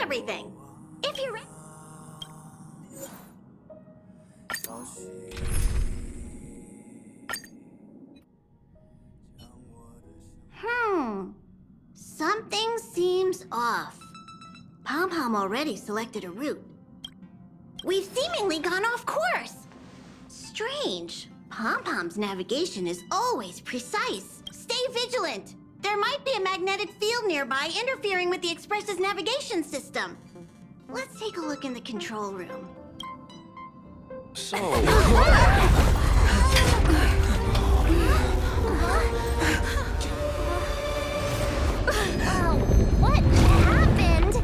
everything. If you're ready. Something seems off. Pom-Pom already selected a route. We've seemingly gone off course. Strange. Pom-Pom's navigation is always precise. Stay vigilant. There might be a magnetic field nearby interfering with the Express's navigation system. Let's take a look in the control room. So... What happened?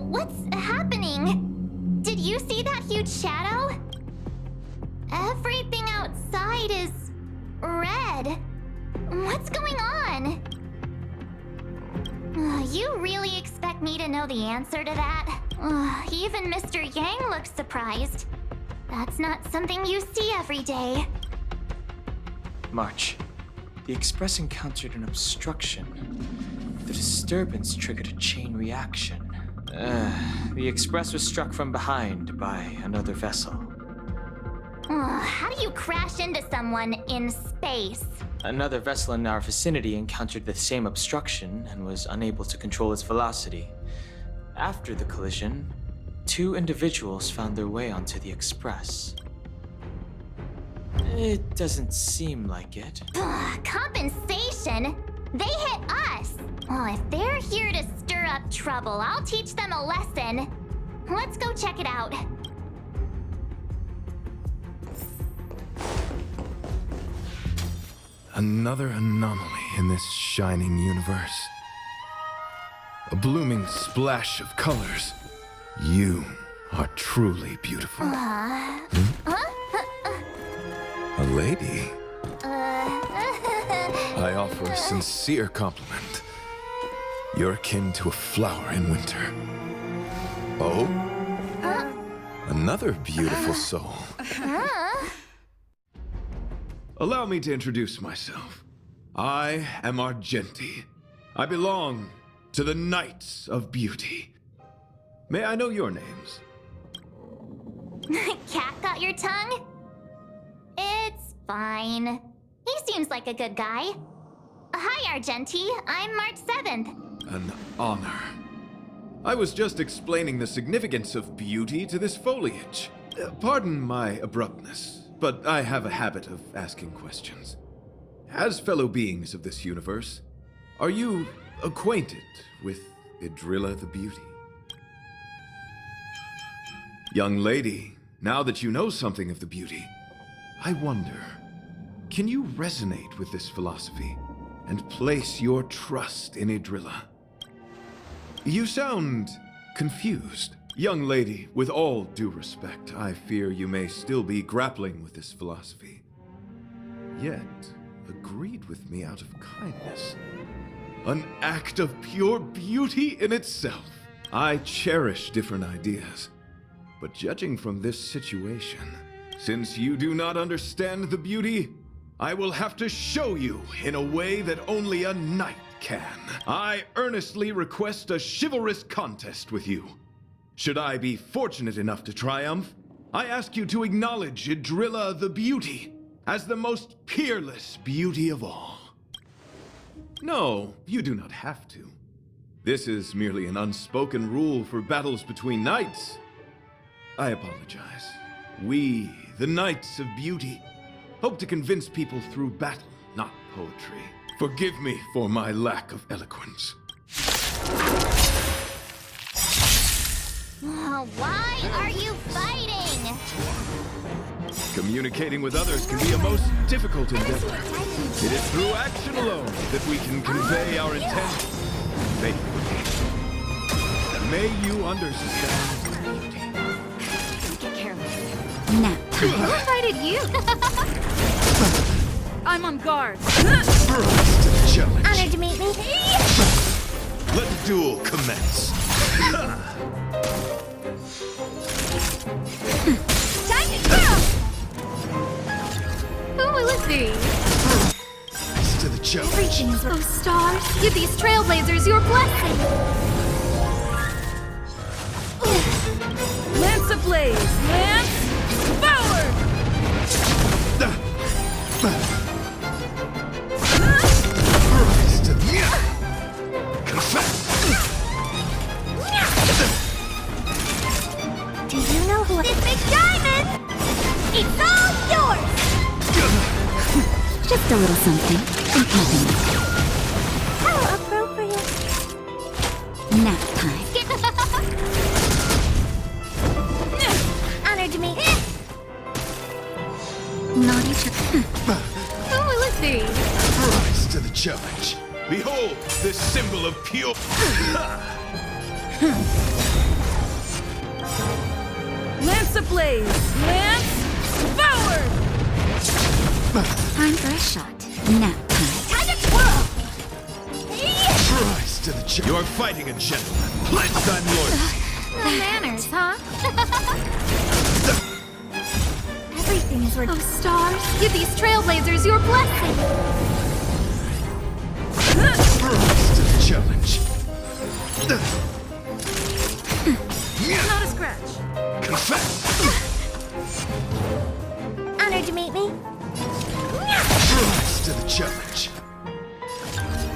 What's happening? Did you see that huge shadow? Everything outside is red. What's going on? You really expect me to know the answer to that? Even Mr. Yang looks surprised. That's not something you see every day. March. The Express encountered an obstruction. The disturbance triggered a chain reaction. The Express was struck from behind by another vessel. How do you crash into someone in space? Another vessel in our vicinity encountered the same obstruction and was unable to control its velocity. After the collision, 2 individuals found their way onto the Express. It doesn't seem like it. Compensation? They hit us! If they're here to stir up trouble, I'll teach them a lesson. Let's go check it out. Another anomaly in this shining universe. A blooming splash of colors. You are truly beautiful. A lady? I offer a sincere compliment. You're akin to a flower in winter. Oh? Another beautiful soul. Allow me to introduce myself. I am Argenti. I belong to the Knights of Beauty. May I know your names? Cat got your tongue? It's fine. He seems like a good guy. Hi, Argenti. I'm March 7th. An honor. I was just explaining the significance of beauty to this foliage. Pardon my abruptness, but I have a habit of asking questions. As fellow beings of this universe, are you acquainted with Idrilla the Beauty? Young lady, now that you know something of the beauty, I wonder, can you resonate with this philosophy and place your trust in Idrilla? You sound confused. Young lady, with all due respect, I fear you may still be grappling with this philosophy. Yet, agreed with me out of kindness. An act of pure beauty in itself. I cherish different ideas, but judging from this situation, since you do not understand the beauty, I will have to show you in a way that only a knight can. I earnestly request a chivalrous contest with you. Should I be fortunate enough to triumph, I ask you to acknowledge Idrilla the Beauty as the most peerless beauty of all. No, you do not have to. This is merely an unspoken rule for battles between knights. I apologize. We, the Knights of Beauty, hope to convince people through battle, not poetry. Forgive me for my lack of eloquence. Why are you fighting? Communicating with others can be a most difficult endeavor. It is through action alone that we can convey our intent. May you understand. Get careless. Now, who invited you? I'm on guard. Rise to the challenge. Honored to meet me. Let the duel commence. Time to kill! Who will it be? Rise to the challenge. Everything is those stars. Give these trailblazers your blessing. Lance ablaze. Lance forward. Rise to the confess. Do you know who this big diamond? It's all yours! Just a little something. And nothing. How appropriate. Nap time. Honored to meet you. Naughty to... Oh, let's see. Rise to the challenge. Behold, this symbol of pure... Lance ablaze. Lance forward. Time for a shot. Nap time. Time to twirl! Rise to the challenge. You're fighting a gentleman. Pledge thy loyalty. No manners, huh? Everything is worth. Those stars. Give these trailblazers your blessing. Rise to the challenge. Not a scratch. Confess. Honored to meet me. Rise to the challenge.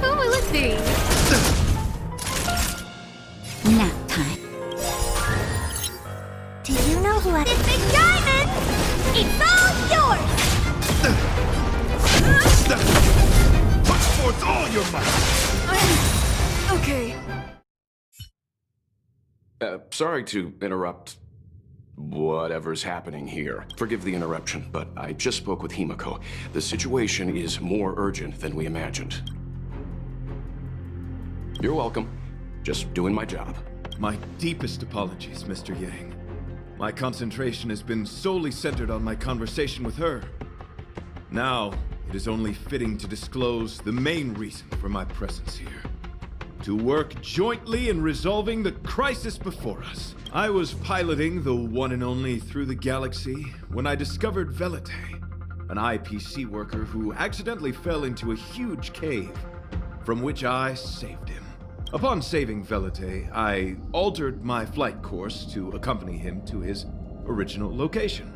Oh, let's see. Nap time. Do you know who I... This big diamond! It's all yours! Put forth all your might. Okay. Sorry to interrupt whatever's happening here. Forgive the interruption, but I just spoke with Himiko. The situation is more urgent than we imagined. You're welcome. Just doing my job. My deepest apologies, Mr. Yang. My concentration has been solely centered on my conversation with her. Now, it is only fitting to disclose the main reason for my presence here. To work jointly in resolving the crisis before us. I was piloting the one and only through the galaxy when I discovered Velite, an IPC worker who accidentally fell into a huge cave, from which I saved him. Upon saving Velite, I altered my flight course to accompany him to his original location.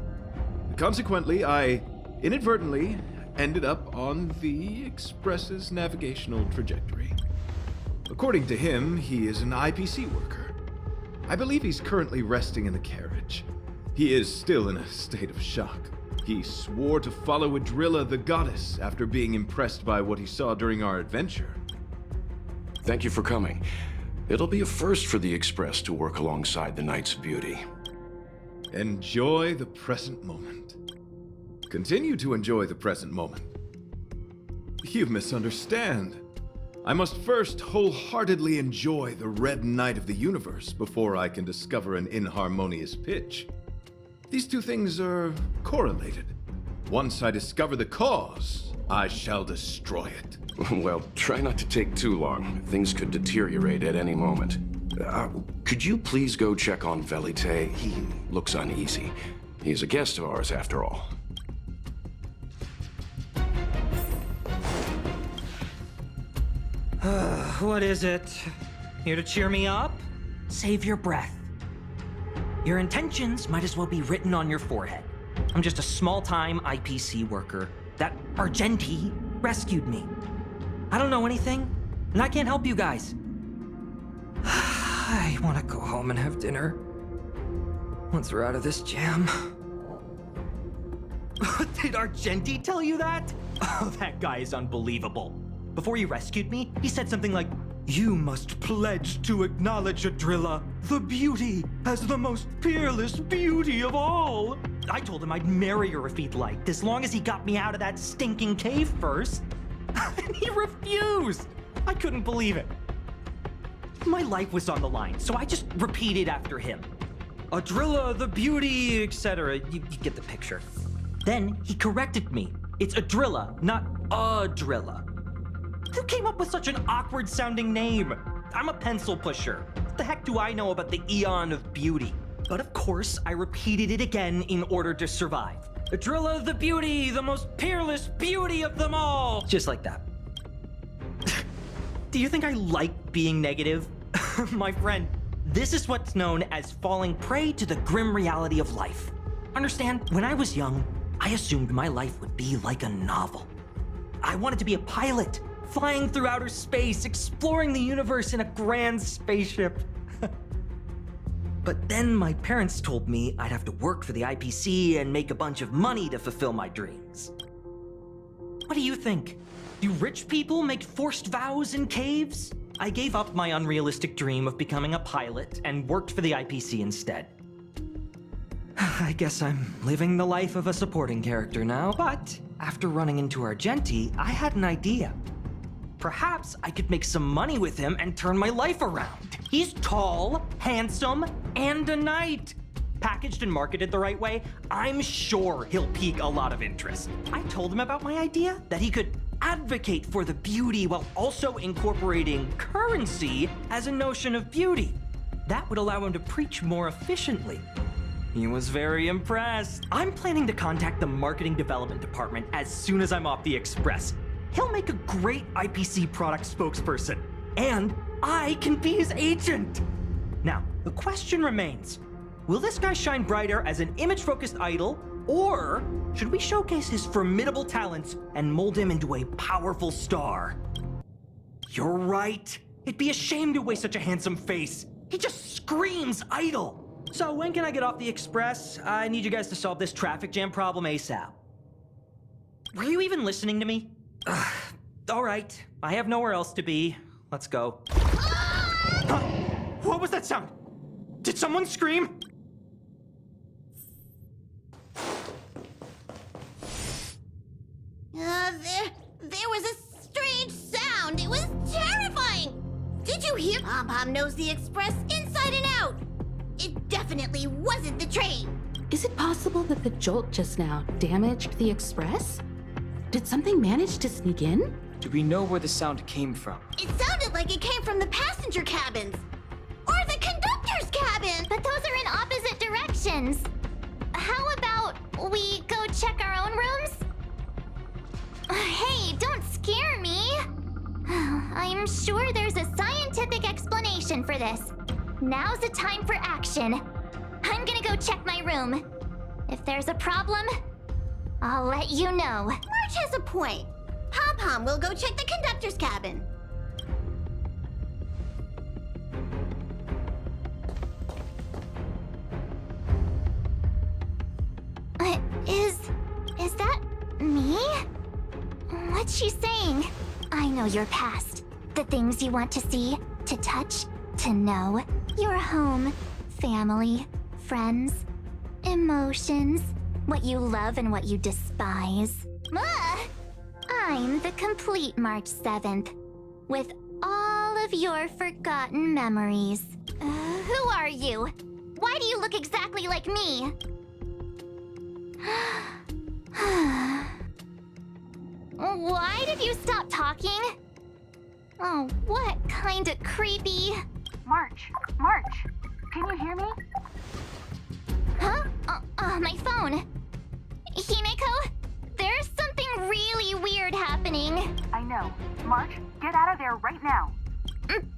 Consequently, I inadvertently ended up on the Express's navigational trajectory. According to him, he is an IPC worker. I believe he's currently resting in the carriage. He is still in a state of shock. He swore to follow Adrilla the goddess after being impressed by what he saw during our adventure. Thank you for coming. It'll be a first for the Express to work alongside the Knights of Beauty. Enjoy the present moment. Continue to enjoy the present moment. You misunderstand. I must first wholeheartedly enjoy the red night of the universe before I can discover an inharmonious pitch. These two things are correlated. Once I discover the cause, I shall destroy it. Well, try not to take too long. Things could deteriorate at any moment. Could you please go check on Velite? He looks uneasy. He's a guest of ours, after all. What is it? Here to cheer me up? Save your breath. Your intentions might as well be written on your forehead. I'm just a small-time IPC worker. That Argenti rescued me. I don't know anything, and I can't help you guys. I want to go home and have dinner. Once we're out of this jam. Did Argenti tell you that? Oh, that guy is unbelievable. Before he rescued me, he said something like, "You must pledge to acknowledge Adrilla, the beauty, as the most peerless beauty of all." I told him I'd marry her if he'd liked, as long as he got me out of that stinking cave first. And he refused. I couldn't believe it. My life was on the line, so I just repeated after him. Adrilla, the beauty, etc. You get the picture. Then he corrected me. It's Adrilla, not Adrilla. Who came up with such an awkward-sounding name? I'm a pencil pusher. What the heck do I know about the Eon of Beauty? But of course, I repeated it again in order to survive. Adrilla the beauty, the most peerless beauty of them all! Just like that. Do you think I like being negative? My friend, this is what's known as falling prey to the grim reality of life. Understand, when I was young, I assumed my life would be like a novel. I wanted to be a pilot, flying through outer space, exploring the universe in a grand spaceship. But then my parents told me I'd have to work for the IPC and make a bunch of money to fulfill my dreams. What do you think? Do rich people make forced vows in caves? I gave up my unrealistic dream of becoming a pilot and worked for the IPC instead. I guess I'm living the life of a supporting character now, but after running into Argenti, I had an idea. Perhaps I could make some money with him and turn my life around. He's tall, handsome, and a knight. Packaged and marketed the right way, I'm sure he'll pique a lot of interest. I told him about my idea, that he could advocate for the beauty while also incorporating currency as a notion of beauty. That would allow him to preach more efficiently. He was very impressed. I'm planning to contact the marketing development department as soon as I'm off the express. He'll make a great IPC product spokesperson, and I can be his agent. Now, the question remains, will this guy shine brighter as an image-focused idol, or should we showcase his formidable talents and mold him into a powerful star? You're right. It'd be a shame to waste such a handsome face. He just screams idol. So when can I get off the express? I need you guys to solve this traffic jam problem ASAP. Were you even listening to me? All right, I have nowhere else to be. Let's go. Huh? What was that sound? Did someone scream? There was a strange sound. It was terrifying. Did you hear? Pom-Pom knows the express inside and out. It definitely wasn't the train. Is it possible that the jolt just now damaged the express? Did something manage to sneak in? Do we know where the sound came from? It sounded like it came from the passenger cabins. Or the conductor's cabin. But those are in opposite directions. How about we go check our own rooms? Hey, don't scare me. I'm sure there's a scientific explanation for this. Now's the time for action. I'm gonna go check my room. If there's a problem, I'll let you know. March has a point. Pom-Pom will go check the conductor's cabin. Is that me? What's she saying? I know your past. The things you want to see, to touch, to know. Your home, family, friends, emotions, what you love and what you despise. I'm the complete March 7th, with all of your forgotten memories. Who are you? Why do you look exactly like me? Why did you stop talking? Oh, what kind of creepy... March, can you hear me? Huh? My phone. Himeko, there's something really weird happening. I know. March, get out of there right now.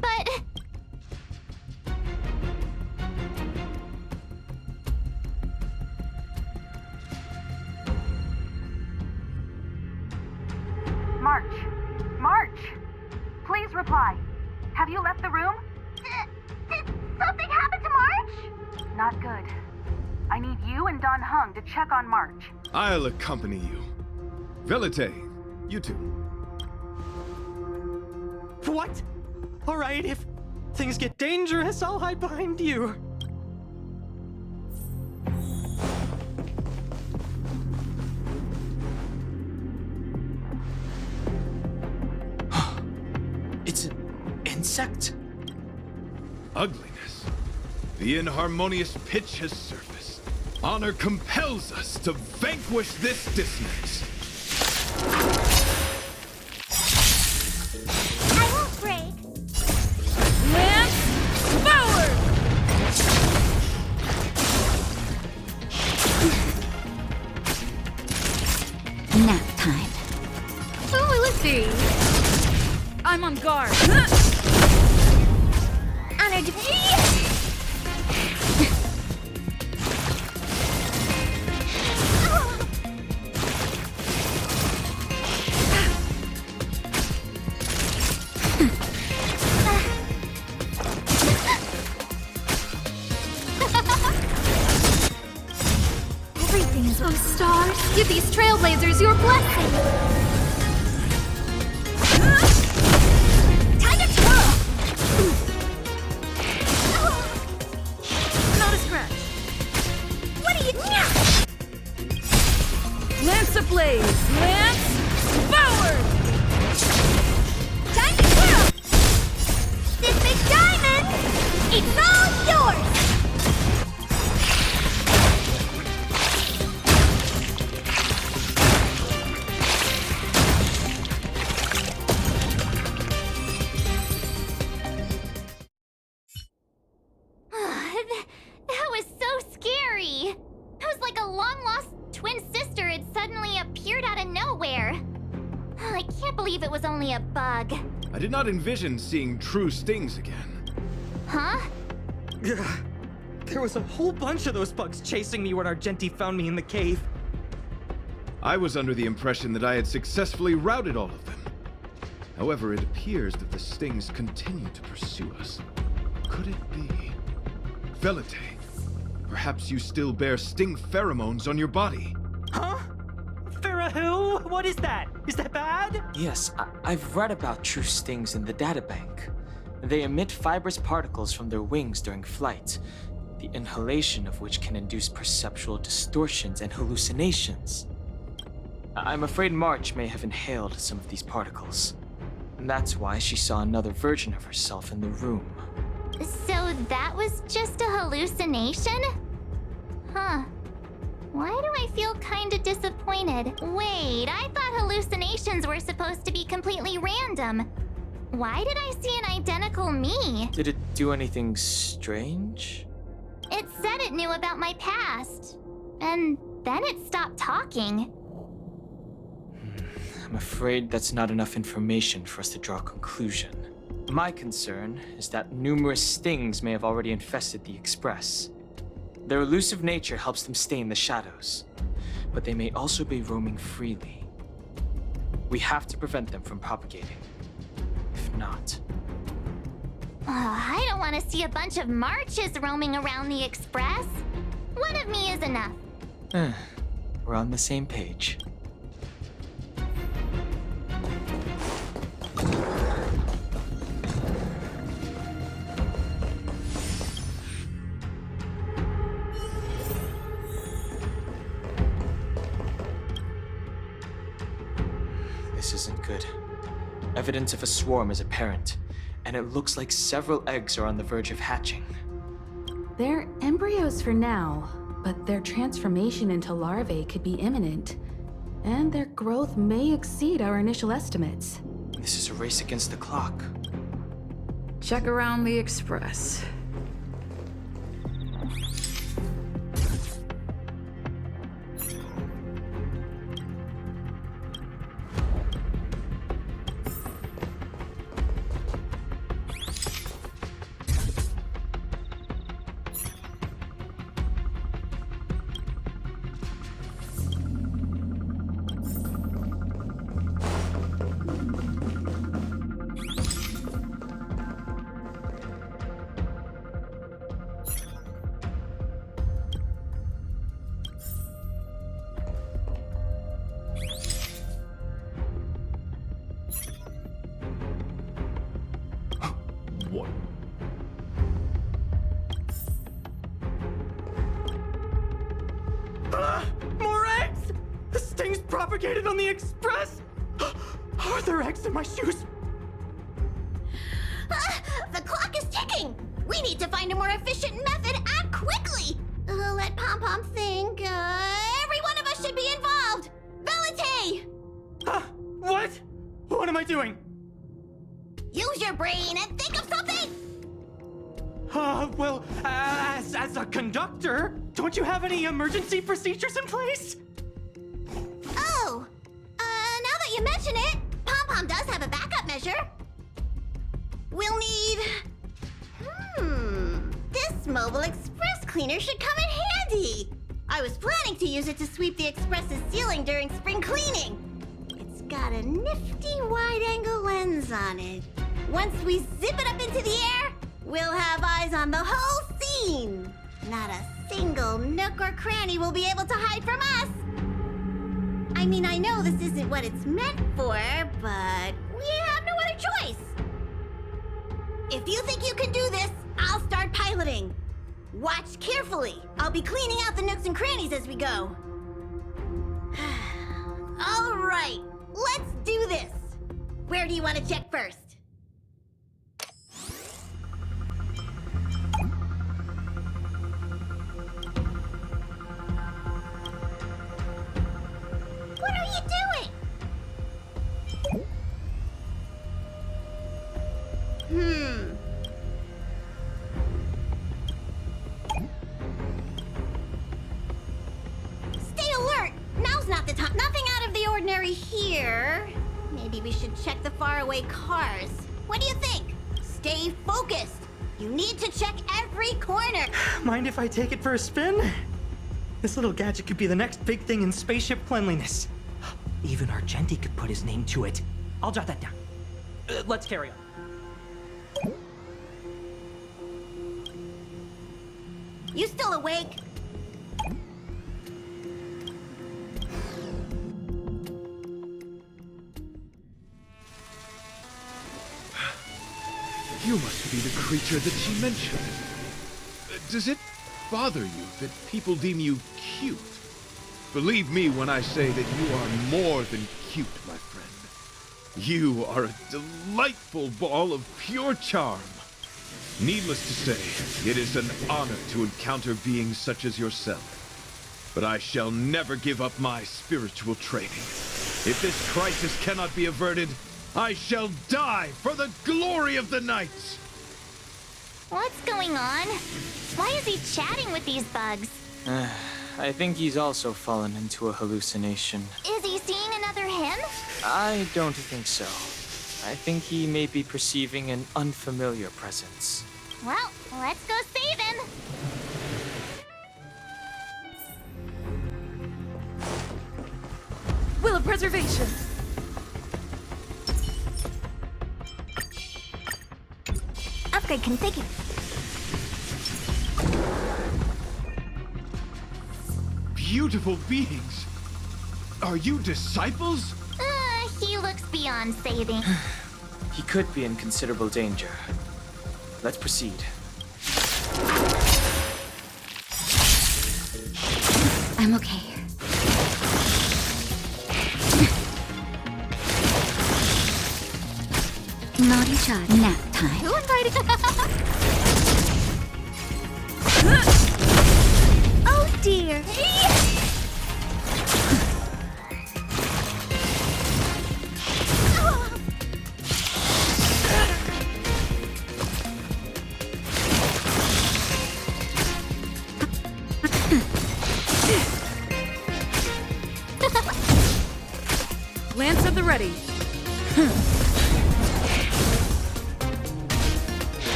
But... March! Please reply. Have you left the room? Did something happen to March? Not good. I need you and Don Hung to check on March. I'll accompany you. Velite, you two. What? All right, if things get dangerous, I'll hide behind you. It's an insect. Ugliness. The inharmonious pitch has surfaced. Honor compels us to vanquish this dissonance. I won't break. Nap time. Oh, let's see. I'm on guard. Honored to Everything is... Oh, stars, give these trailblazers your blessing. Time to twirl! Not a scratch. What are you... Lance ablaze! Lance forward! Time to twirl! This big diamond, it's all yours! That was so scary. It was like a long-lost twin sister had suddenly appeared out of nowhere. I can't believe it was only a bug. I did not envision seeing true stings again. Huh? There was a whole bunch of those bugs chasing me when Argenti found me in the cave. I was under the impression that I had successfully routed all of them. However, it appears that the stings continue to pursue us. Could it be? Velite, perhaps you still bear sting pheromones on your body. Huh? Farah, what is that? Is that bad? Yes, I've read about true stings in the databank. They emit fibrous particles from their wings during flight, the inhalation of which can induce perceptual distortions and hallucinations. I'm afraid March may have inhaled some of these particles. And that's why she saw another version of herself in the room. So that was just a hallucination? Huh. Why do I feel kinda disappointed? Wait, I thought hallucinations were supposed to be completely random. Why did I see an identical me? Did it do anything strange? It said it knew about my past. And then it stopped talking. I'm afraid that's not enough information for us to draw a conclusion. My concern is that numerous stings may have already infested the Express. Their elusive nature helps them stay in the shadows, but they may also be roaming freely. We have to prevent them from propagating. If not... I don't want to see a bunch of marches roaming around the Express. One of me is enough. We're on the same page. This isn't good. Evidence of a swarm is apparent, and it looks like several eggs are on the verge of hatching. They're embryos for now, but their transformation into larvae could be imminent, and their growth may exceed our initial estimates. This is a race against the clock. Check around the Express. What? More eggs! The stings propagated on the Express! Are there eggs in my shoes? The clock is ticking! We need to find a more efficient method. Act quickly! Let Pom-Pom think. Every one of us should be involved! Velite! What? What am I doing? Use your brain and think of something! Well, as a conductor, don't you have any emergency procedures in place? Oh! Now that you mention it, Pom-Pom does have a backup measure. We'll need... This mobile express cleaner should come in handy. I was planning to use it to sweep the express's ceiling during spring cleaning. It's got a nifty wide-angle lens on it. Once we zip it up into the air, we'll have eyes on the whole scene. Not a single nook or cranny will be able to hide from us. I mean, I know this isn't what it's meant for, but we have no other choice. If you think you can do this, I'll start piloting. Watch carefully. I'll be cleaning out the nooks and crannies as we go. All right, let's do this. Where do you want to check first? What are you doing? Stay alert! Now's not the time. Nothing out of the ordinary here. Maybe we should check the faraway cars. What do you think? Stay focused. You need to check every corner. Mind if I take it for a spin? This little gadget could be the next big thing in spaceship cleanliness. Even Argenti could put his name to it. I'll jot that down. Let's carry on. You still awake? You must be the creature that she mentioned. Does it bother you that people deem you cute? Believe me when I say that you are more than cute, my friend. You are a delightful ball of pure charm. Needless to say, it is an honor to encounter beings such as yourself. But I shall never give up my spiritual training. If this crisis cannot be averted, I shall die for the glory of the Knights! What's going on? Why is he chatting with these bugs? I think he's also fallen into a hallucination. Is he seeing another him? I don't think so. I think he may be perceiving an unfamiliar presence. Well, let's go save him. Will of preservation. Upgrade configured. Beautiful beings! Are you disciples? He looks beyond saving. He could be in considerable danger. Let's proceed. I'm okay. Naughty child. Nap time. Who invited? Oh dear. Lance at the ready.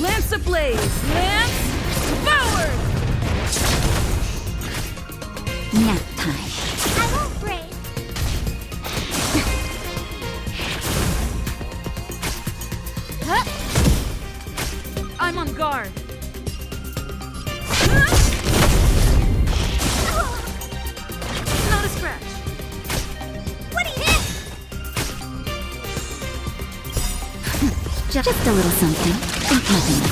Lance ablaze! Lance forward! Nap time. I won't break. I'm on guard. Not a scratch. What do you do? Just a little something. Think nothing.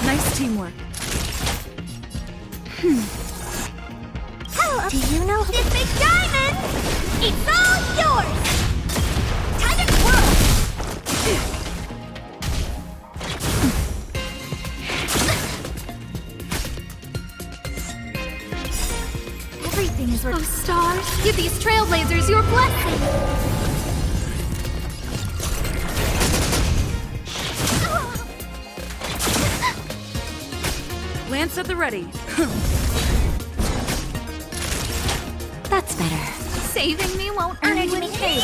Nice teamwork. Do you know this big diamond? It's all yours! Time to twirl! Everything is working. Oh, stars, give these trailblazers your blessing. Lance at the ready. That's better. Saving me won't earn you any favor.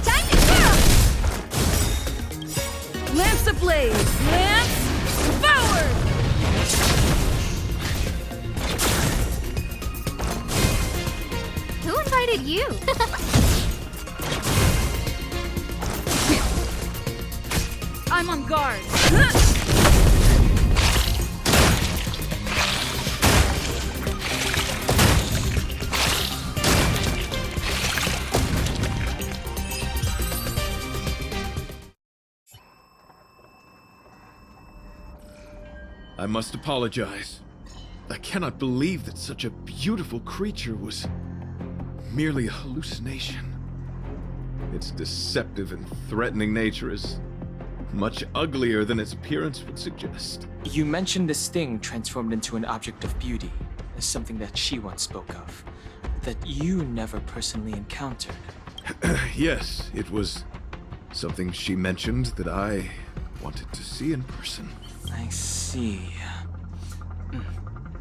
Time to kill! Lance ablaze! Lance forward! Who invited you? I'm on guard. I must apologize. I cannot believe that such a beautiful creature was merely a hallucination. Its deceptive and threatening nature is much uglier than its appearance would suggest. You mentioned this thing transformed into an object of beauty, something that she once spoke of, that you never personally encountered. Yes, it was something she mentioned that I wanted to see in person. I see.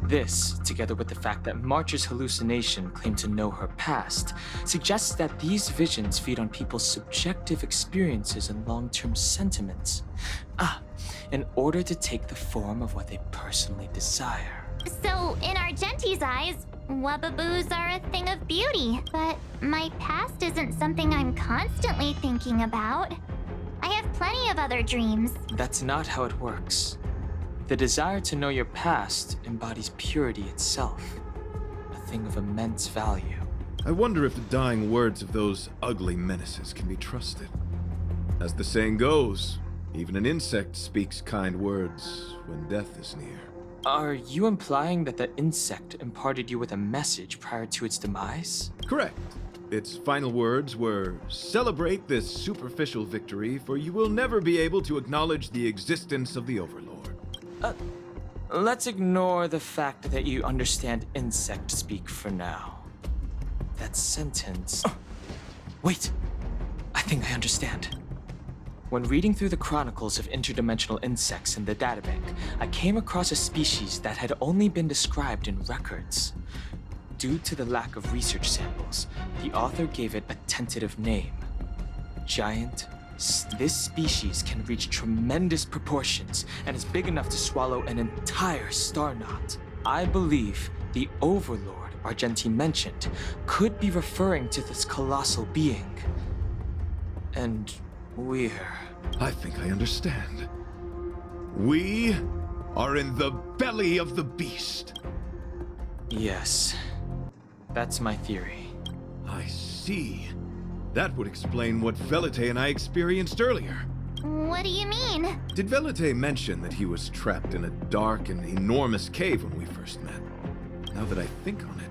This, together with the fact that March's hallucination claimed to know her past, suggests that these visions feed on people's subjective experiences and long-term sentiments. In order to take the form of what they personally desire. So, in Argenti's eyes, wubbaboos are a thing of beauty. But my past isn't something I'm constantly thinking about. I have plenty of other dreams. That's not how it works. The desire to know your past embodies purity itself, a thing of immense value. I wonder if the dying words of those ugly menaces can be trusted. As the saying goes, even an insect speaks kind words when death is near. Are you implying that the insect imparted you with a message prior to its demise? Correct. Its final words were, "Celebrate this superficial victory, for you will never be able to acknowledge the existence of the Overlord." Let's ignore the fact that you understand insect speak for now. That sentence... Wait! I think I understand. When reading through the chronicles of interdimensional insects in the databank, I came across a species that had only been described in records. Due to the lack of research samples, the author gave it a tentative name. Giant. This species can reach tremendous proportions and is big enough to swallow an entire star knot. I believe the Overlord Argenti mentioned could be referring to this colossal being. And I think I understand. We are in the belly of the beast. Yes, that's my theory. I see. That would explain what Velite and I experienced earlier. What do you mean? Did Velite mention that he was trapped in a dark and enormous cave when we first met? Now that I think on it,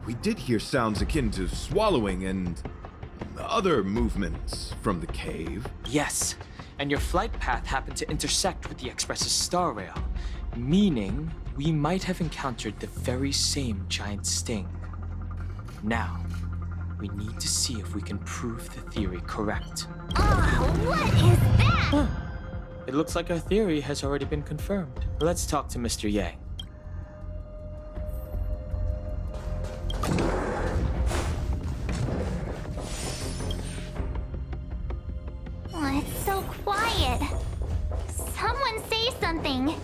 we did hear sounds akin to swallowing and other movements from the cave. Yes, and your flight path happened to intersect with the Express's star rail, meaning we might have encountered the very same giant sting. Now, we need to see if we can prove the theory correct. Oh, what is that? It looks like our theory has already been confirmed. Let's talk to Mr. Yang. Oh, it's so quiet. Someone say something.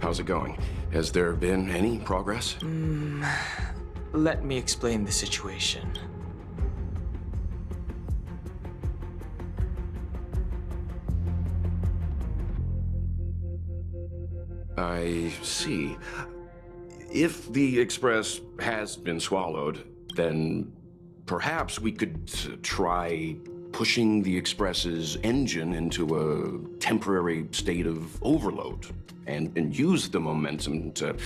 How's it going? Has there been any progress? Let me explain the situation. I see. If the Express has been swallowed, then perhaps we could try pushing the Express's engine into a temporary state of overload and use the momentum to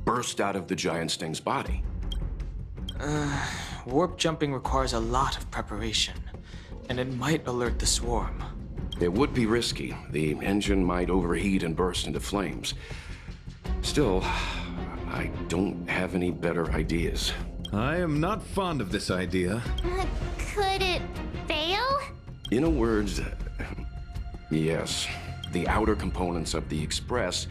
burst out of the giant sting's body. Warp jumping requires a lot of preparation, and it might alert the swarm. It would be risky. The engine might overheat and burst into flames. Still, I don't have any better ideas. I am not fond of this idea. Could it fail? In a word, yes. the outer components of the Express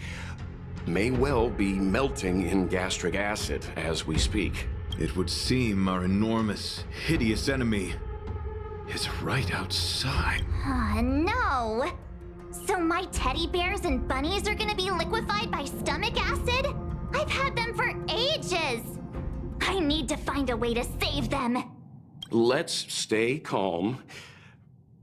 may well be melting in gastric acid as we speak. It would seem our enormous, hideous enemy is right outside. No! So my teddy bears and bunnies are gonna be liquefied by stomach acid? I've had them for ages! I need to find a way to save them! Let's stay calm.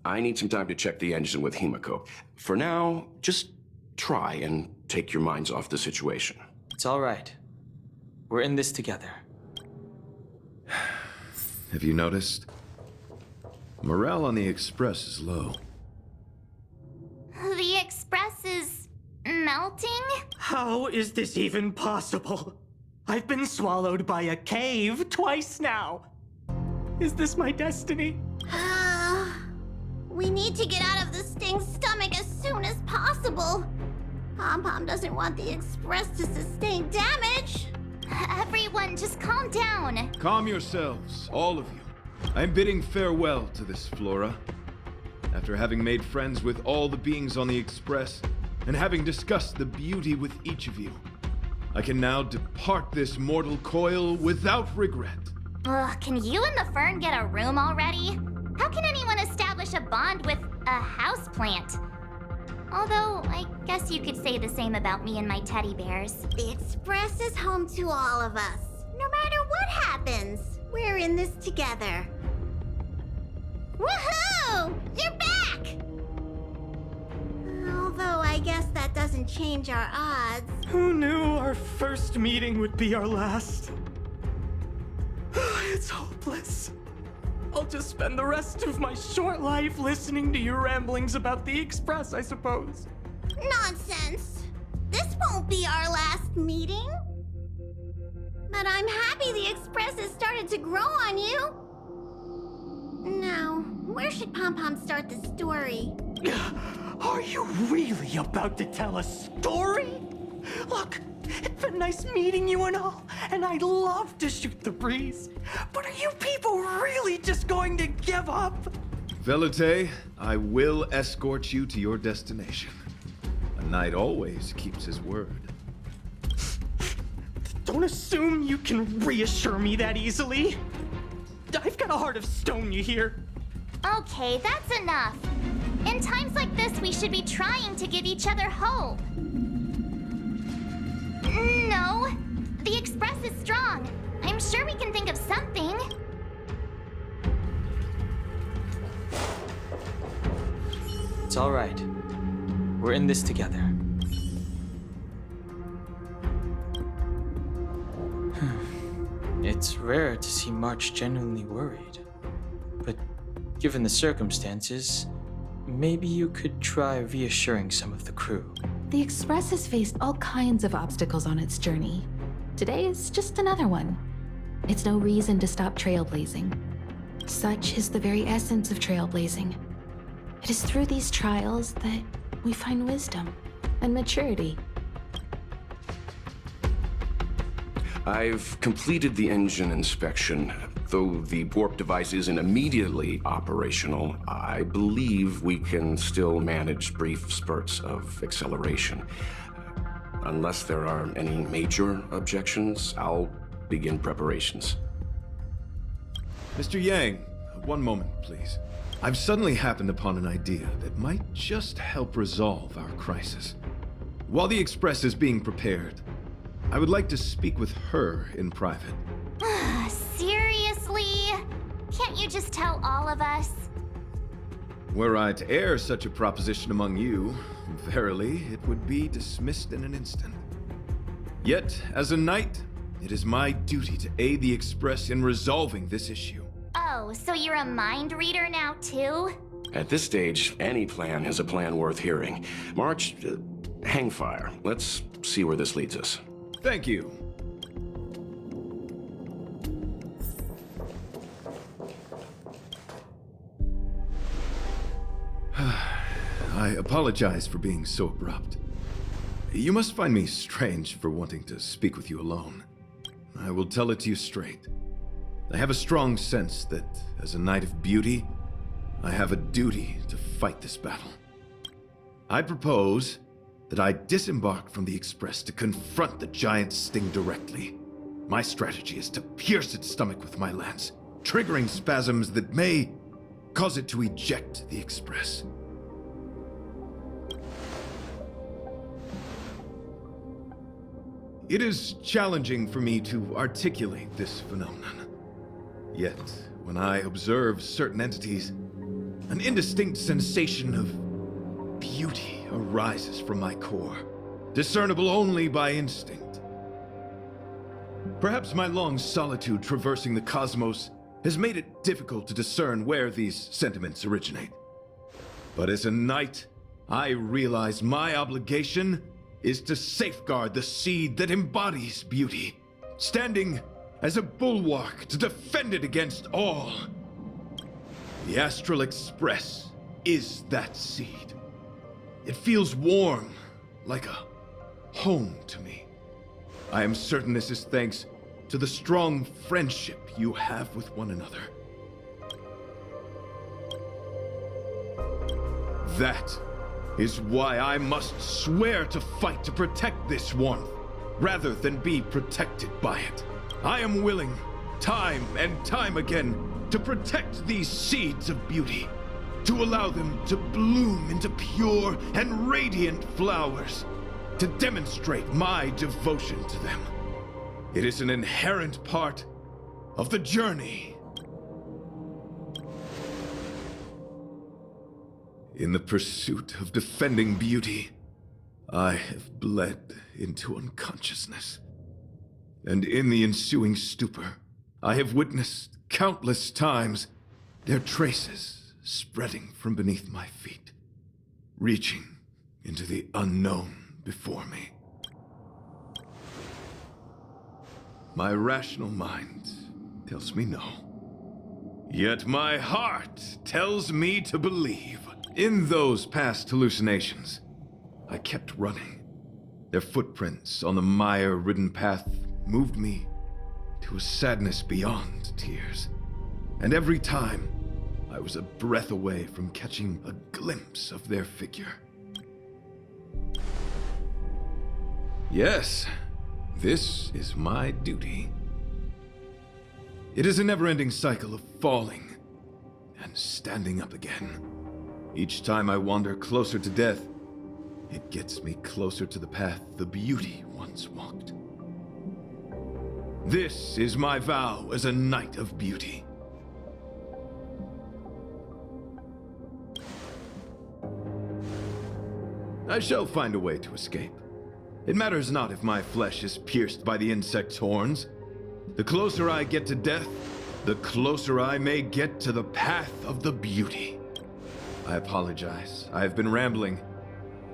I need some time to check the engine with Himiko. For now, just try and take your minds off the situation. It's all right. We're in this together. Have you noticed? Morale on the Express is low. The Express is melting? How is this even possible? I've been swallowed by a cave twice now. Is this my destiny? We need to get out of the Sting's stomach as soon as possible. Pom-Pom doesn't want the Express to sustain damage. Everyone, just calm down. Calm yourselves, all of you. I'm bidding farewell to this Flora. After having made friends with all the beings on the Express, and having discussed the beauty with each of you, I can now depart this mortal coil without regret. Ugh, can you and the Fern get a room already? How can anyone establish a bond with a houseplant? Although, I guess you could say the same about me and my teddy bears. The Express is home to all of us. No matter what happens, we're in this together. Woohoo! You're back! Although I guess that doesn't change our odds. Who knew our first meeting would be our last? It's hopeless. I'll just spend the rest of my short life listening to your ramblings about the Express, I suppose. Nonsense. This won't be our last meeting. But I'm happy the Express has started to grow on you. Now, where should Pom-Pom start the story? Are you really about to tell a story? Look, it's been nice meeting you and all, and I'd love to shoot the breeze. But are you people really just going to give up? Velite, I will escort you to your destination. A knight always keeps his word. Don't assume you can reassure me that easily. I've got a heart of stone, you hear? Okay, that's enough. In times like this, we should be trying to give each other hope. No, the Express is strong. I'm sure we can think of something. It's all right. We're in this together. It's rare to see March genuinely worried. But given the circumstances, maybe you could try reassuring some of the crew. The Express has faced all kinds of obstacles on its journey. Today is just another one. It's no reason to stop trailblazing. Such is the very essence of trailblazing. It is through these trials that we find wisdom and maturity. I've completed the engine inspection. Though the warp device isn't immediately operational, I believe we can still manage brief spurts of acceleration. Unless there are any major objections, I'll begin preparations. Mr. Yang, one moment, please. I've suddenly happened upon an idea that might just help resolve our crisis. While the Express is being prepared, I would like to speak with her in private. Seriously? Can't you just tell all of us? Were I to air such a proposition among you, verily, it would be dismissed in an instant. Yet, as a knight, it is my duty to aid the Express in resolving this issue. Oh, so you're a mind reader now, too? At this stage, any plan is a plan worth hearing. March, hang fire. Let's see where this leads us. Thank you. I apologize for being so abrupt. You must find me strange for wanting to speak with you alone. I will tell it to you straight. I have a strong sense that, as a knight of beauty, I have a duty to fight this battle. I propose that I disembark from the Express to confront the giant sting directly. My strategy is to pierce its stomach with my lance, triggering spasms that may cause it to eject the Express. It is challenging for me to articulate this phenomenon. Yet, when I observe certain entities, an indistinct sensation of beauty arises from my core, discernible only by instinct. Perhaps my long solitude traversing the cosmos has made it difficult to discern where these sentiments originate. But as a knight, I realize my obligation is to safeguard the seed that embodies beauty, standing as a bulwark to defend it against all. The Astral Express is that seed. It feels warm, like a home to me. I am certain this is thanks to the strong friendship you have with one another. That is why I must swear to fight to protect this warmth, rather than be protected by it. I am willing, time and time again, to protect these seeds of beauty, to allow them to bloom into pure and radiant flowers, to demonstrate my devotion to them. It is an inherent part of the journey. In the pursuit of defending beauty, I have bled into unconsciousness. And in the ensuing stupor, I have witnessed countless times their traces spreading from beneath my feet, reaching into the unknown before me. My rational mind tells me no. Yet my heart tells me to believe. In those past hallucinations, I kept running. Their footprints on the mire-ridden path moved me to a sadness beyond tears. And every time, I was a breath away from catching a glimpse of their figure. Yes, this is my duty. It is a never-ending cycle of falling and standing up again. Each time I wander closer to death, it gets me closer to the path the beauty once walked. This is my vow as a knight of beauty. I shall find a way to escape. It matters not if my flesh is pierced by the insect's horns. The closer I get to death, the closer I may get to the path of the beauty. I apologize. I have been rambling.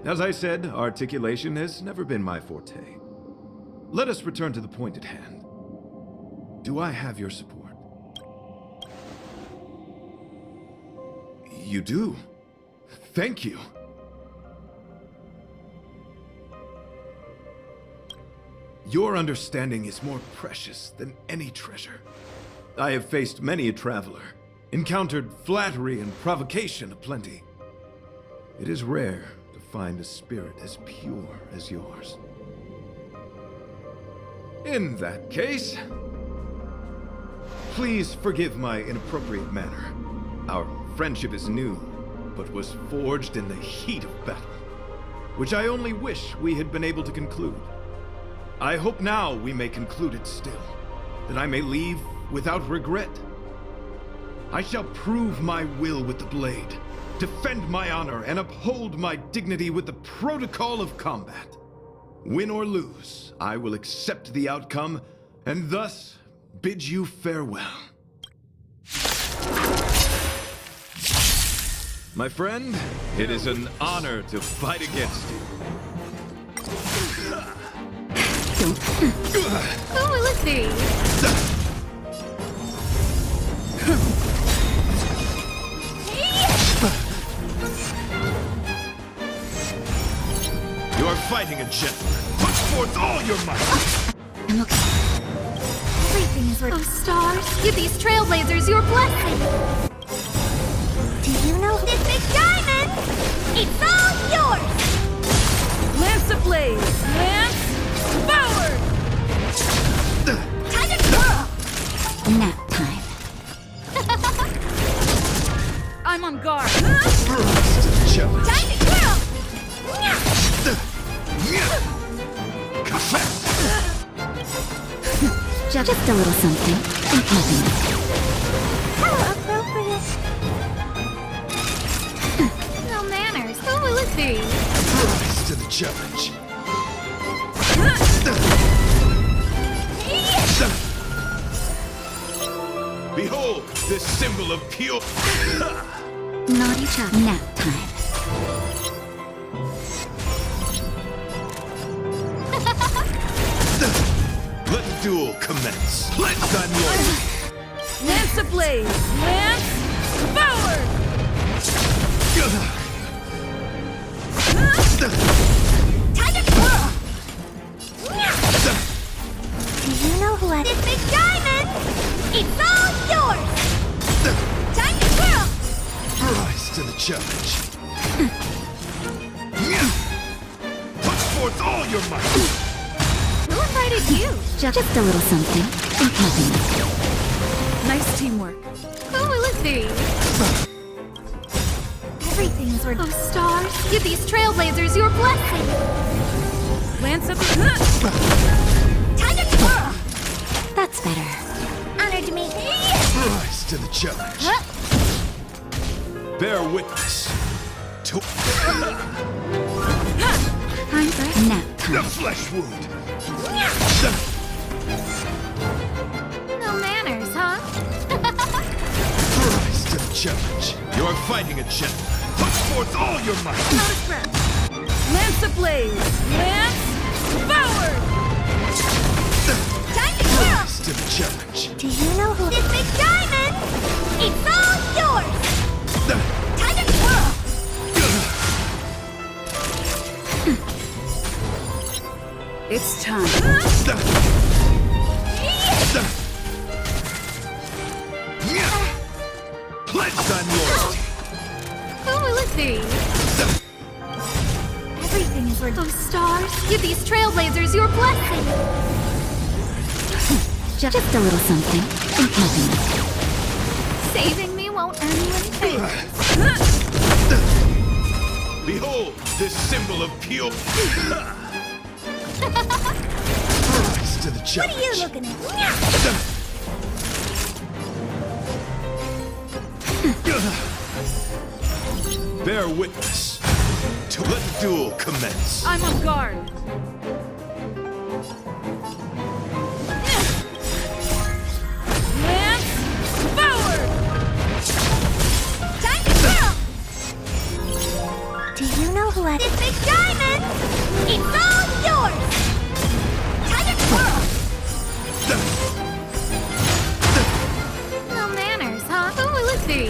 As I said, articulation has never been my forte. Let us return to the point at hand. Do I have your support? You do? Thank you. Your understanding is more precious than any treasure. I have faced many a traveler, encountered flattery and provocation aplenty. It is rare to find a spirit as pure as yours. In that case, please forgive my inappropriate manner. Our friendship is new, but was forged in the heat of battle, which I only wish we had been able to conclude. I hope now we may conclude it still, that I may leave without regret. I shall prove my will with the blade, defend my honor, and uphold my dignity with the protocol of combat. Win or lose, I will accept the outcome, and thus bid you farewell. My friend, it is an honor to fight against you. Oh, let's see. You are fighting a gentleman. Put forth all your might. I'm okay. Everything is worth. Oh, stars, give these trailblazers your blessing. Do you know This big diamond! It's all yours! ablaze! Lance forward! Time to twirl! Nap time. I'm on guard. Rise to the challenge. Time to twirl! Confess. Just a little something. And nothing. How appropriate. No manners. Who will it be? Rise to the challenge. Behold, this symbol of pure... Naughty child. Nap time. Let the duel commence. Pledge thy loyalty. Lance ablaze! Lance forward! Time to twirl! Do you know who I... This big diamond! It's all yours! Time to twirl! Rise to the challenge. Put forth all your might. Who invited you? Just a little something. And nothing. Nice teamwork. Who will it be? Everything's worth. Oh, stars, give these trailblazers your blessing. Lance up. Time to twirl! That's better. Honored to meet you! Rise to the challenge. Bear witness to Time for nap the time. flesh wound. No manners, huh? Rise to the challenge. You are fighting a gentleman. Put forth all your might. Lance ablaze! Lance forward! Time to twirl! Rise to the challenge. Do you know who... This big diamond! It's all yours! Time to twirl! It's time. Pledge thy loyalty. Who will it be? Everything is worth. Oh, stars, give these trailblazers your blessing. Just a little something. And nothing. Saving me won't earn you any favors. Behold, this symbol of pure... Rise to the What challenge. are you looking at? Bear witness to let the duel commence. I'm on guard. Lance forward! Time to twirl! Do you know who I... This big diamond! It's all yours! Time to twirl! No manners, huh? Who will it be?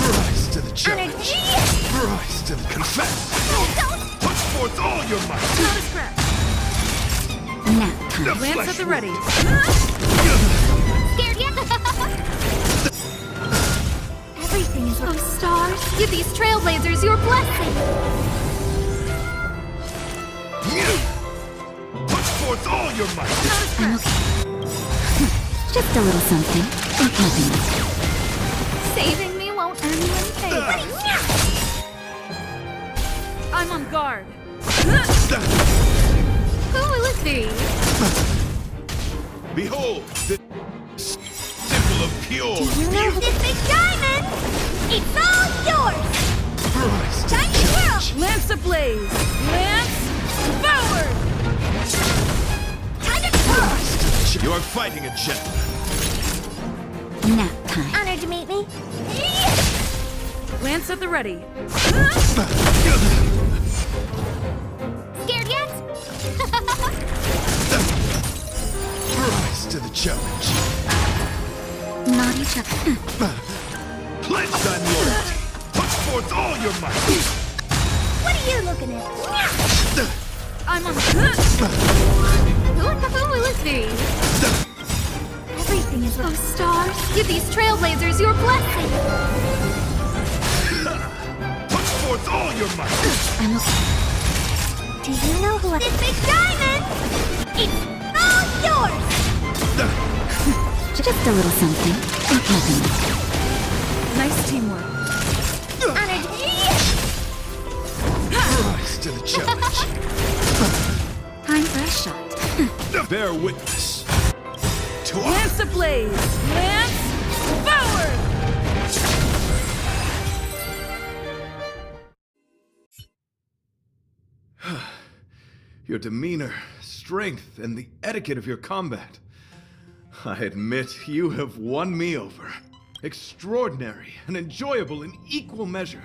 Rise to the Honored challenge. to meet Rise to the confess. you! Don't Put forth all your might. Not a scratch. Nap time. The Lance flesh at the ready. wound. scared yet? Everything is worth. Oh, stars, give these trailblazers your blessing. Put forth all your might. I'm okay. Just a little something. And nothing. Saving me won't earn you any favors. I'm on guard. Who will it be? Behold, the symbol of pure... Do you know who... This big diamond! It's all yours! Rise to Time the to twirl! challenge. Lance ablaze! Lance forward! Time to twirl! Rise to the challenge. You are fighting a gentleman. Nap time. Honored to meet me? Lance at the ready. Scared yet? Rise to the challenge. Naughty child. Pledge thy loyalty. Put forth all your might. What are you looking at? I'm on. Who will it be? Everything is worth. Oh, stars, give these trailblazers your blessing. Put forth all your might. I'm okay. Do you know who This big diamond! It's all yours! Just a little something. Nothing. Nice teamwork. Rise to the challenge. Time for a shot. Bear witness to our Lance ablaze! Lance forward! your demeanor, strength, and the etiquette of your combat. I admit you have won me over. Extraordinary and enjoyable in equal measure.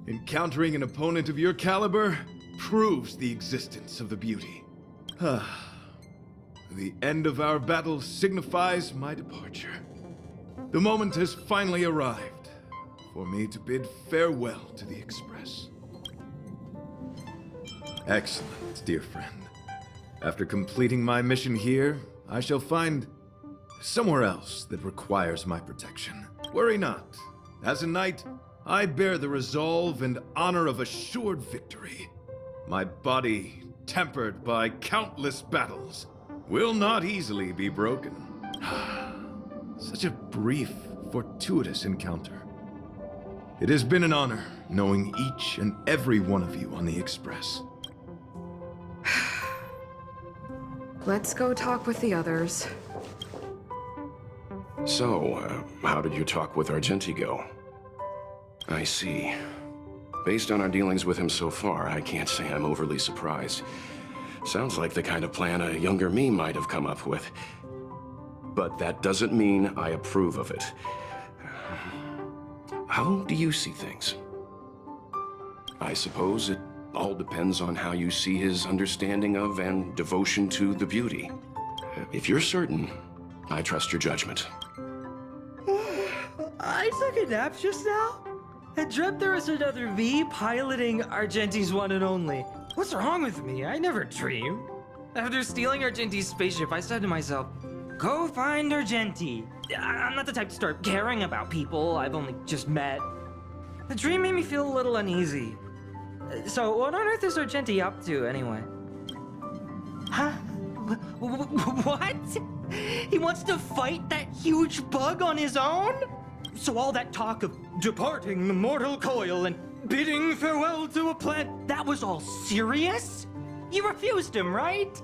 Encountering an opponent of your caliber proves the existence of the beauty. The end of our battle signifies my departure. The moment has finally arrived for me to bid farewell to the Express. Excellent, dear friend. After completing my mission here, I shall find somewhere else that requires my protection. Worry not. As a knight, I bear the resolve and honor of assured victory. My body, tempered by countless battles, will not easily be broken. Such a brief, fortuitous encounter. It has been an honor knowing each and every one of you on the Express. Let's go talk with the others. So, how did your talk with Argenti go? I see. Based on our dealings with him so far, I can't say I'm overly surprised. Sounds like the kind of plan a younger me might have come up with. But that doesn't mean I approve of it. How do you see things? I suppose it all depends on how you see his understanding of and devotion to the beauty. If you're certain, I trust your judgment. I took a nap just now. I dreamt there was another me piloting Argenti's one and only. What's wrong with me? I never dream. After stealing Argenti's spaceship, I said to myself, go find Argenti. I'm not the type to start caring about people I've only just met. The dream made me feel a little uneasy. So what on earth is Argenti up to, anyway? Huh? What? He wants to fight that huge bug on his own? So all that talk of departing the mortal coil and bidding farewell to a planet, that was all serious? You refused him, right?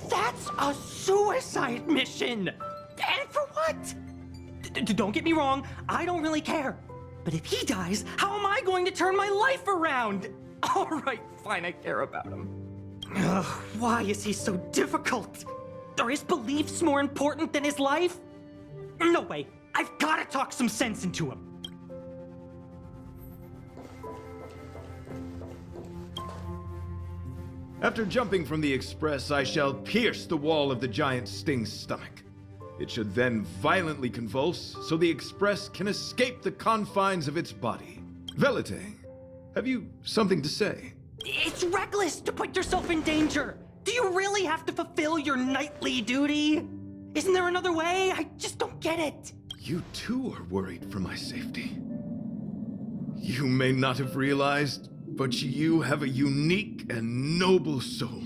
That's a suicide mission! And for what? Don't get me wrong, I don't really care. But if he dies, how am I going to turn my life around? All right, fine, I care about him. Ugh, why is he so difficult? Are his beliefs more important than his life? No way, I've got to talk some sense into him. After jumping from the Express, I shall pierce the wall of the giant Sting's stomach. It should then violently convulse, so the Express can escape the confines of its body. Velite, have you something to say? It's reckless to put yourself in danger. Do you really have to fulfill your knightly duty? Isn't there another way? I just don't get it. You too are worried for my safety. You may not have realized, but you have a unique and noble soul.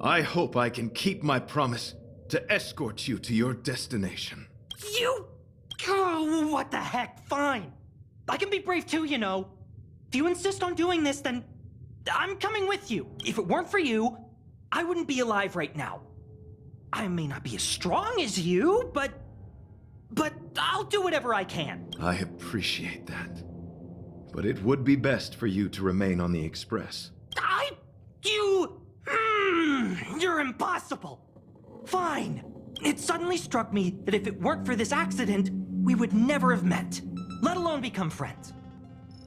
I hope I can keep my promise to escort you to your destination. You... Oh, what the heck? Fine. I can be brave too, you know. If you insist on doing this, then I'm coming with you. If it weren't for you, I wouldn't be alive right now. I may not be as strong as you, but I'll do whatever I can. I appreciate that. But it would be best for you to remain on the Express. You're impossible. Fine. It suddenly struck me that if it weren't for this accident, we would never have met, let alone become friends.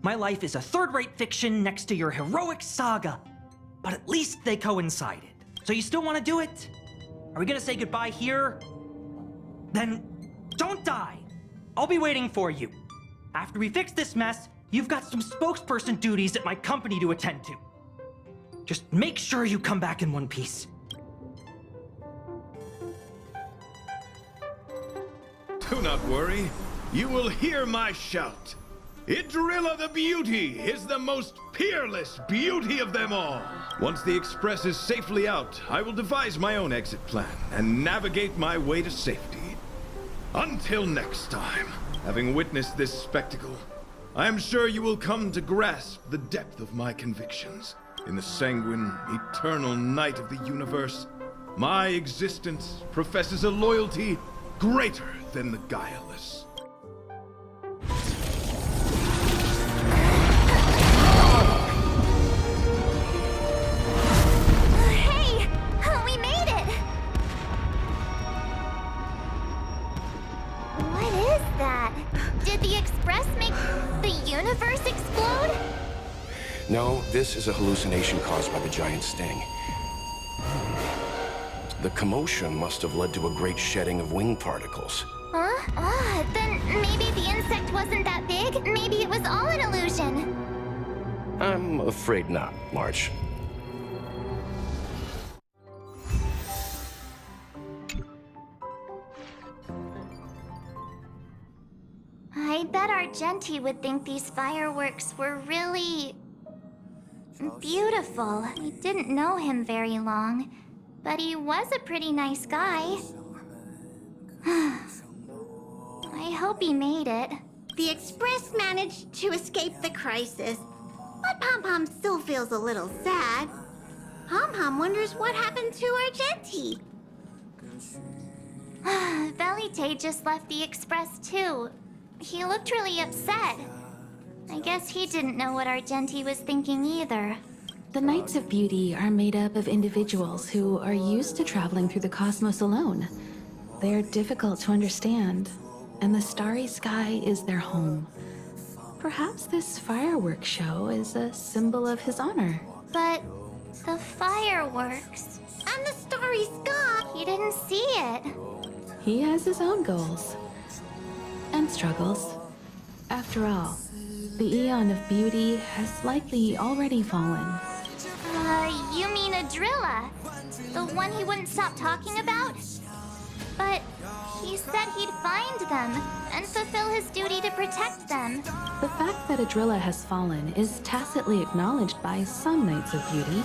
My life is a third-rate fiction next to your heroic saga, but at least they coincided. So you still want to do it? Are we gonna say goodbye here? Then don't die. I'll be waiting for you. After we fix this mess, you've got some spokesperson duties at my company to attend to. Just make sure you come back in one piece. Do not worry. You will hear my shout. Idrilla the Beauty is the most peerless beauty of them all. Once the Express is safely out, I will devise my own exit plan and navigate my way to safety. Until next time, having witnessed this spectacle, I am sure you will come to grasp the depth of my convictions. In the sanguine, eternal night of the universe, my existence professes a loyalty greater than the guileless. Hey! We made it! What is that? Did the Express make the universe explode? No, this is a hallucination caused by the giant sting. The commotion must have led to a great shedding of wing particles. Huh? Then maybe the insect wasn't that big? Maybe it was all an illusion? I'm afraid not, March. I bet Argenti would think these fireworks were really... beautiful. I didn't know him very long, but he was a pretty nice guy. I hope he made it. The Express managed to escape the crisis, but Pom Pom still feels a little sad. Pom Pom wonders what happened to Argenti. Velite just left the Express too. He looked really upset. I guess he didn't know what Argenti was thinking either. The Knights of Beauty are made up of individuals who are used to traveling through the cosmos alone. They're difficult to understand, and the starry sky is their home. Perhaps this fireworks show is a symbol of his honor. But the fireworks... And the starry sky! He didn't see it. He has his own goals. And struggles. After all, the Eon of Beauty has likely already fallen. You mean Idrilla? The one he wouldn't stop talking about? But he said he'd find them and fulfill his duty to protect them. The fact that Idrilla has fallen is tacitly acknowledged by some Knights of Beauty.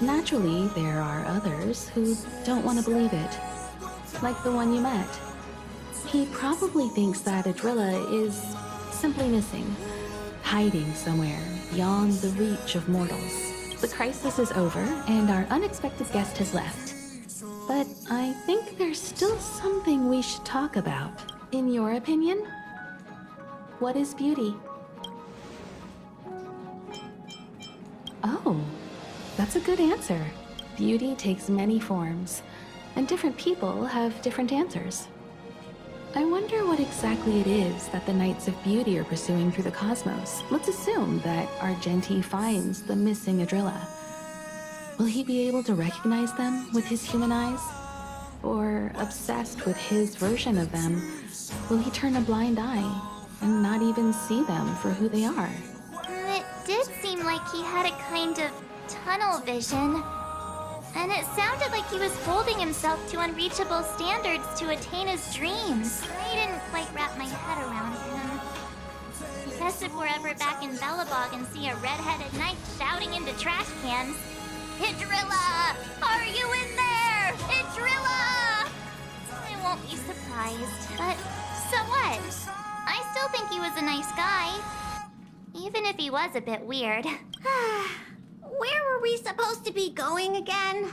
Naturally, there are others who don't want to believe it. Like the one you met. He probably thinks that Idrilla is simply missing, hiding somewhere beyond the reach of mortals. The crisis is over, and our unexpected guest has left. But I think there's still something we should talk about. In your opinion, what is beauty? Oh, that's a good answer. Beauty takes many forms, and different people have different answers. I wonder what exactly it is that the Knights of Beauty are pursuing through the cosmos. Let's assume that Argenti finds the missing Idrilla. Will he be able to recognize them with his human eyes? Or, obsessed with his version of them, will he turn a blind eye and not even see them for who they are? It did seem like he had a kind of tunnel vision. And it sounded like he was holding himself to unreachable standards to attain his dreams. I didn't quite wrap my head around him. I guess if we're ever back in Belobog and see a red-headed knight shouting into trash cans, Idrilla! Are you in there? Idrilla! I won't be surprised. But so what? I still think he was a nice guy. Even if he was a bit weird. Where were we supposed to be going again?